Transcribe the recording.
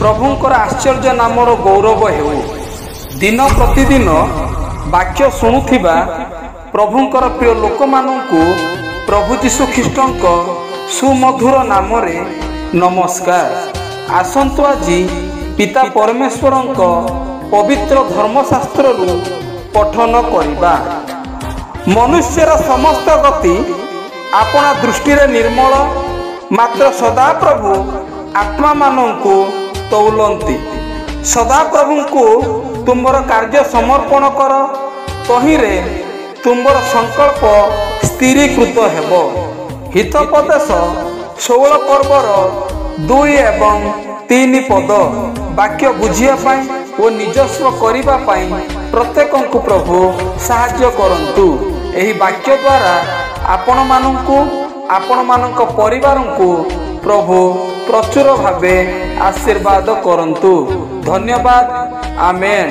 प्रभुंकर आश्चर्य नामर गौरव हेउ। दिन प्रतिदिन वाक्य शुणुथिबा प्रभुंकर प्रिय लोक मानंकु प्रभु जीशु ख्रीष्टंक सुमधुर नामरे नमस्कार। आसंतु आजी पिता परमेश्वरंक पवित्र धर्मशास्त्र पठन करिबा। मनुष्यर समस्त गति अपना दृष्टि निर्मल, मात्र सदा प्रभु आत्मा मानंकु तौलंती। सदा प्रभु को तुमर कार्य समर्पण कर, तहिरे तुमर संकल्प स्थिरीकृत हेब। हितोपदेश 16 पर्वर 2 एवं 3 पद वाक्य बुझिया पाई और निजस्व करिबा पाई प्रत्येक को प्रभु साहाय्य करंतु। एही वाक्य द्वारा आपण मानंकु आपण मानक परिवार को प्रभु प्रचुर भावे आशीर्वाद करंतु। धन्यवाद। आमेन।